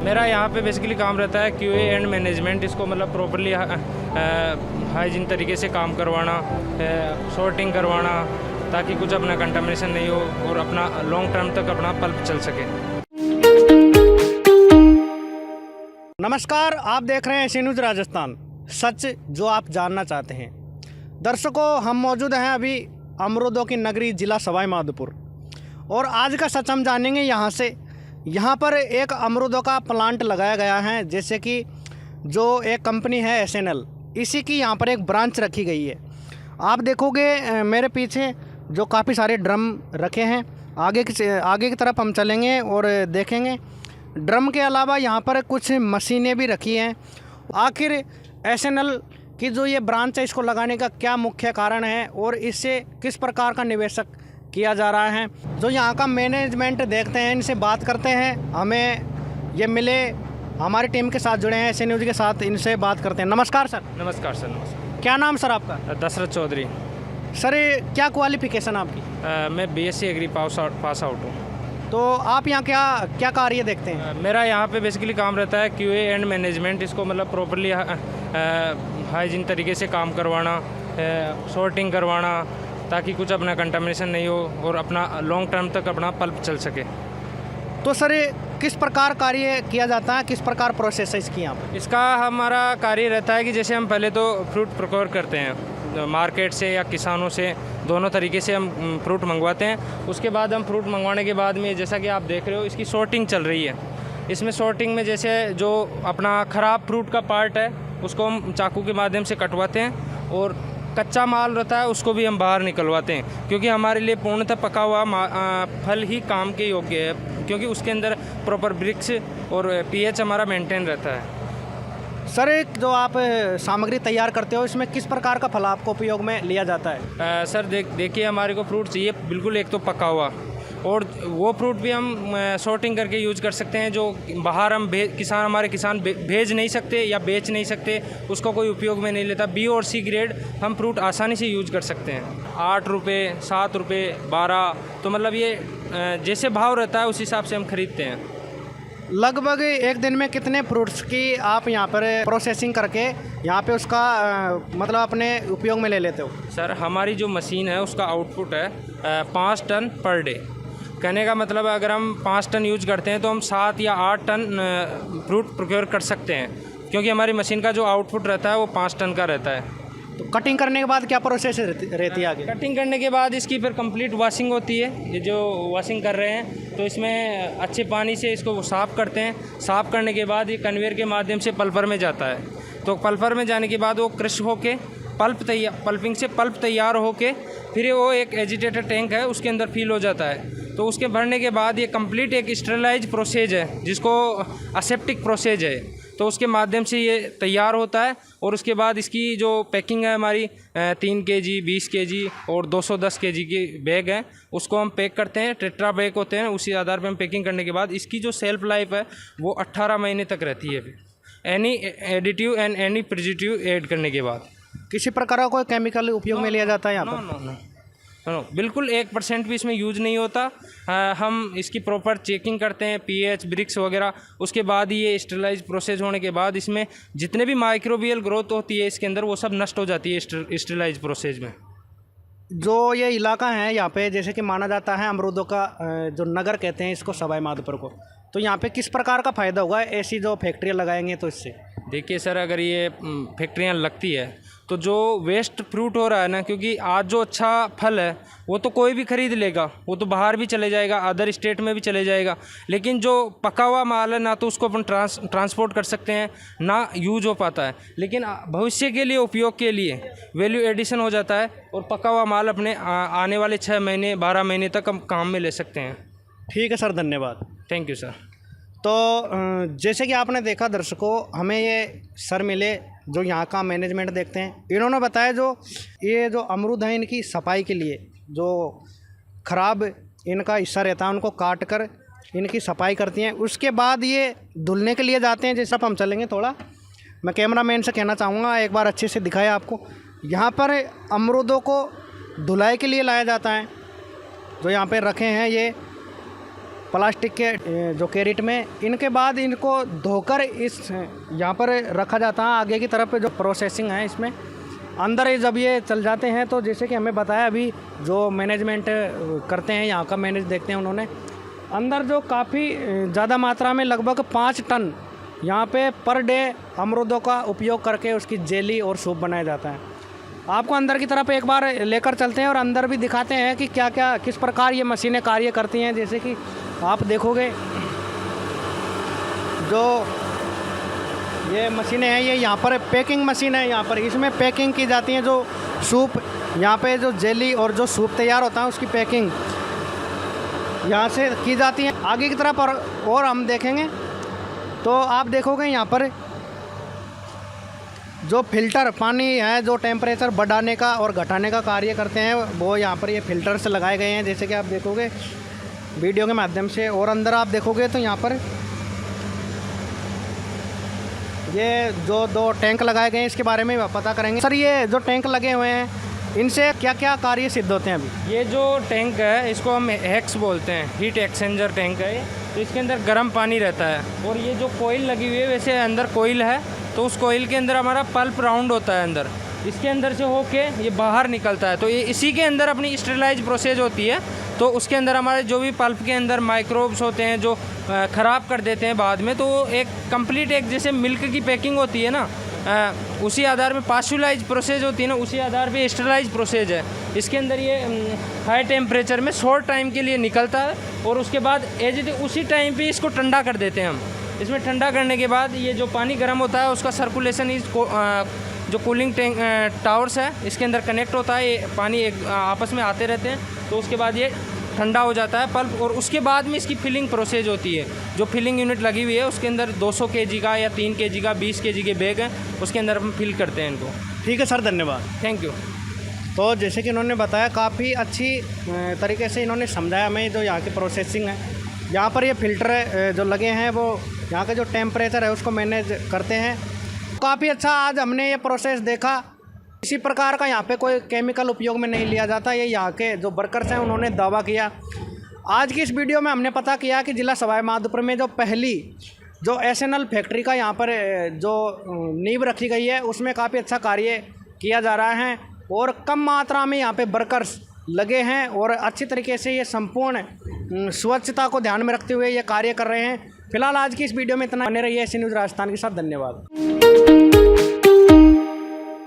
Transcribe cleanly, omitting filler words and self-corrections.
मेरा यहाँ पे बेसिकली काम रहता है क्यूए एंड मैनेजमेंट, इसको मतलब प्रॉपरली हाइजीन तरीके से काम करवाना, सॉर्टिंग करवाना, ताकि कुछ अपना कंटामिनेशन नहीं हो और अपना लॉन्ग टर्म तक अपना पल्प चल सके। नमस्कार, आप देख रहे हैं एसी न्यूज़ राजस्थान, सच जो आप जानना चाहते हैं। दर्शकों, हम मौजूद हैं अभी अमरूदों की नगरी जिला सवाई माधोपुर, और आज का सच हम जानेंगे यहाँ से। यहाँ पर एक अमरूदों का प्लांट लगाया गया है, जैसे कि जो एक कंपनी है SNL, इसी की यहाँ पर एक ब्रांच रखी गई है। आप देखोगे मेरे पीछे जो काफ़ी सारे ड्रम रखे हैं। आगे की तरफ हम चलेंगे और देखेंगे। ड्रम के अलावा यहाँ पर कुछ मशीनें भी रखी हैं। आखिर SNL की जो ये ब्रांच है, इसको लगाने का क्या मुख्य कारण है और इससे किस प्रकार का निवेशक किया जा रहा है, जो यहाँ का मैनेजमेंट देखते हैं, इनसे बात करते हैं। हमें ये मिले, हमारी टीम के साथ जुड़े हैं एसी न्यूज़ के साथ, इनसे बात करते हैं। नमस्कार सर। नमस्कार सर। नमस्कार। क्या नाम सर आपका? दशरथ चौधरी। सर, क्या क्वालिफिकेशन आपकी? मैं BSc एग्री पास आउट हूँ। तो आप यहाँ क्या कार्य देखते हैं? मेरा यहाँ पे बेसिकली काम रहता है क्यूए एंड मैनेजमेंट, इसको मतलब प्रॉपरली हाइजीन तरीके से काम करवाना, सॉर्टिंग करवाना, ताकि कुछ अपना कंटामिनेशन नहीं हो और अपना लॉन्ग टर्म तक अपना पल्प चल सके। तो सर, किस प्रकार कार्य किया जाता है, किस प्रकार प्रोसेस है इसकी यहाँ पर? इसका हमारा कार्य रहता है कि जैसे हम पहले तो फ्रूट प्रोक्योर करते हैं मार्केट से या किसानों से, दोनों तरीके से हम फ्रूट मंगवाते हैं। उसके बाद हम फ्रूट मंगवाने के बाद में, जैसा कि आप देख रहे हो, इसकी सॉर्टिंग चल रही है। इसमें सॉर्टिंग में जैसे जो अपना ख़राब फ्रूट का पार्ट है, उसको हम चाकू के माध्यम से कटवाते हैं, और कच्चा माल रहता है उसको भी हम बाहर निकलवाते हैं, क्योंकि हमारे लिए पूर्णतः पका हुआ फल ही काम के योग्य है, क्योंकि उसके अंदर प्रॉपर ब्रिक्स और pH हमारा मेंटेन रहता है। सर, जो आप सामग्री तैयार करते हो, इसमें किस प्रकार का फल आपको उपयोग में लिया जाता है? सर देखिए, हमारे को फ्रूट चाहिए बिल्कुल एक तो पका हुआ, और वो फ्रूट भी हम सॉर्टिंग करके यूज़ कर सकते हैं, जो बाहर हम हमारे किसान भेज नहीं सकते या बेच नहीं सकते, उसका कोई उपयोग में नहीं लेता। B और C ग्रेड हम फ्रूट आसानी से यूज़ कर सकते हैं। 8 रुपये, 7 रुपये, 12, तो मतलब ये जैसे भाव रहता है उस हिसाब से हम खरीदते हैं। लगभग एक दिन में कितने फ्रूट्स की आप यहाँ पर प्रोसेसिंग करके यहाँ पे उसका मतलब अपने उपयोग में ले लेते हो? सर, हमारी जो मशीन है उसका आउटपुट है 5 टन पर डे। कहने का मतलब है, अगर हम 5 टन यूज करते हैं तो हम 7 या 8 टन फ्रूट प्रोक्योर कर सकते हैं, क्योंकि हमारी मशीन का जो आउटपुट रहता है वो 5 टन का रहता है। तो कटिंग करने के बाद क्या प्रोसेस रहती है आगे? कटिंग करने के बाद इसकी फिर कंप्लीट वॉशिंग होती है। ये जो वॉशिंग कर रहे हैं, तो इसमें अच्छे पानी से इसको साफ़ करते हैं। साफ़ करने के बाद ये कन्वेयर के माध्यम से पल्पर में जाता है। तो पल्पर में जाने के बाद वो क्रश होके पल्पिंग से पल्प तैयार होके फिर वो एक एजिटेटर टैंक है, उसके अंदर फिल हो जाता है। तो उसके भरने के बाद ये कंप्लीट एक स्टेरिलाइज प्रोसेस है, जिसको असेप्टिक प्रोसेस है। तो उसके माध्यम से ये तैयार होता है, और उसके बाद इसकी जो पैकिंग है हमारी 3 kg, 20 kg और 210 kg के बैग हैं, उसको हम पैक करते हैं। टेट्रा बैग होते हैं, उसी आधार पर हम पैकिंग करने के बाद इसकी जो सेल्फ लाइफ है वो 18 महीने तक रहती है, any additive and any preservative add करने के बाद। किसी प्रकार का कोई केमिकल उपयोग में लिया जाता है यहाँ पर? नो, बिल्कुल 1% भी इसमें यूज़ नहीं होता। हम इसकी प्रॉपर चेकिंग करते हैं, pH, ब्रिक्स वगैरह। उसके बाद ये स्टेरिलाइज प्रोसेस होने के बाद इसमें जितने भी माइक्रोबियल ग्रोथ होती है इसके अंदर, वो सब नष्ट हो जाती है स्टेरिलाइज प्रोसेस में। जो ये इलाका है यहाँ पे, जैसे कि माना जाता है अमरूदों का जो नगर कहते हैं इसको, सवाई माधोपुर को, तो यहाँ पे किस प्रकार का फ़ायदा होगा ऐसी जो फैक्ट्रियाँ लगाएंगे तो इससे? देखिए सर, अगर ये फैक्ट्रियाँ लगती है तो जो वेस्ट फ्रूट हो रहा है ना, क्योंकि आज जो अच्छा फल है वो तो कोई भी खरीद लेगा, वो तो बाहर भी चले जाएगा, अदर स्टेट में भी चले जाएगा, लेकिन जो पका हुआ माल है ना, तो उसको अपन ट्रांसपोर्ट कर सकते हैं, ना यूज हो पाता है। लेकिन भविष्य के लिए, उपयोग के लिए वैल्यू एडिशन हो जाता है, और पका हुआ माल अपने आने वाले 6 महीने 12 महीने तक हम काम में ले सकते हैं। ठीक है सर, धन्यवाद। Thank you sir. तो जैसे कि आपने देखा दर्शकों, हमें ये सर मिले जो यहाँ का मैनेजमेंट देखते हैं। इन्होंने बताया जो ये जो अमरूद हैं, इनकी सफाई के लिए जो ख़राब इनका हिस्सा रहता है उनको काट कर इनकी सफाई करती हैं। उसके बाद ये धुलने के लिए जाते हैं। जैसे अब हम चलेंगे थोड़ा, मैं कैमरामैन से कहना चाहूँगा एक बार अच्छे से दिखाया आपको। यहाँ पर अमरूदों को धुलाई के लिए लाया जाता है, जो यहाँ पे रखे हैं ये प्लास्टिक के जो कैरेट में। इनके बाद इनको धोकर इस यहाँ पर रखा जाता है। आगे की तरफ जो प्रोसेसिंग है इसमें अंदर जब ये चल जाते हैं तो जैसे कि हमें बताया अभी जो मैनेजमेंट करते हैं यहाँ का मैनेज देखते हैं उन्होंने, अंदर जो काफ़ी ज़्यादा मात्रा में लगभग 5 टन यहाँ पे पर डे अमरूदों का उपयोग करके उसकी जेली और सूप बनाया जाता है। आपको अंदर की तरफ एक बार लेकर चलते हैं और अंदर भी दिखाते हैं कि क्या क्या किस प्रकार ये मशीनें कार्य करती हैं। जैसे कि आप देखोगे जो ये मशीनें हैं ये यहाँ पर पैकिंग मशीन है, यहाँ पर इसमें पैकिंग की जाती है जो सूप, यहाँ पे जो जेली और जो सूप तैयार होता है उसकी पैकिंग यहाँ से की जाती है। आगे की तरफ और हम देखेंगे तो आप देखोगे यहाँ पर जो फ़िल्टर पानी है जो टेम्परेचर बढ़ाने का और घटाने का कार्य करते हैं वो यहाँ पर ये फ़िल्टर्स लगाए गए हैं, जैसे कि आप देखोगे वीडियो के माध्यम से। और अंदर आप देखोगे तो यहाँ पर ये जो 2 टैंक लगाए गए हैं इसके बारे में पता करेंगे। सर ये जो टैंक लगे हुए हैं इनसे क्या क्या कार्य सिद्ध होते हैं अभी? ये जो टैंक है इसको हम हेक्स बोलते हैं, हीट एक्सचेंजर टैंक है ये। तो इसके अंदर गर्म पानी रहता है और ये जो कोयल लगी हुई है वैसे अंदर कोयल है, तो उस कोयल के अंदर हमारा पल्प राउंड होता है अंदर, इसके अंदर से होके ये बाहर निकलता है। तो ये इसी के अंदर अपनी स्टेरिलाइज प्रोसेस होती है। तो उसके अंदर हमारे जो भी पल्प के अंदर माइक्रोब्स होते हैं जो ख़राब कर देते हैं बाद में, तो एक कंप्लीट एक जैसे मिल्क की पैकिंग होती है ना, उसी आधार में पास्चुराइज प्रोसेस होती है ना, उसी आधार पे स्टेरिलाइज प्रोसेस है। इसके अंदर ये हाई टेम्परेचर में शॉर्ट टाइम के लिए निकलता है और उसके बाद एज इट उसी टाइम पे इसको ठंडा कर देते हैं हम। इसमें ठंडा करने के बाद ये जो पानी गर्म होता है उसका सर्कुलेशन इस जो कूलिंग टैंक टावर्स है इसके अंदर कनेक्ट होता है, ये पानी एक आपस में आते रहते हैं। तो उसके बाद ये ठंडा हो जाता है पल्प और उसके बाद में इसकी फिलिंग प्रोसेस होती है। जो फिलिंग यूनिट लगी हुई है उसके अंदर 200 kg का या 3 kg का 20 kg के बैग हैं, उसके अंदर हम फिल करते हैं इनको। ठीक है सर, धन्यवाद। Thank you. तो जैसे कि इन्होंने बताया काफ़ी अच्छी तरीके से इन्होंने समझाया हमें जो यहाँ की प्रोसेसिंग है। यहाँ पर ये फ़िल्टर जो लगे हैं वो यहाँ का जो टेम्परेचर है उसको मैनेज करते हैं। काफ़ी अच्छा आज हमने ये प्रोसेस देखा। इसी प्रकार का यहाँ पे कोई केमिकल उपयोग में नहीं लिया जाता, ये यहाँ के जो वर्कर्स हैं उन्होंने दावा किया। आज की इस वीडियो में हमने पता किया कि ज़िला सवाई माधोपुर में जो पहली जो एसएनएल फैक्ट्री का यहाँ पर जो नींव रखी गई है उसमें काफ़ी अच्छा कार्य किया जा रहा है और कम मात्रा में यहाँ पे वर्कर्स लगे हैं और अच्छी तरीके से ये संपूर्ण स्वच्छता को ध्यान में रखते हुए ये कार्य कर रहे हैं। फिलहाल आज की इस वीडियो में इतना। बने रहिए ऐसी न्यूज़ राजस्थान के साथ। धन्यवाद।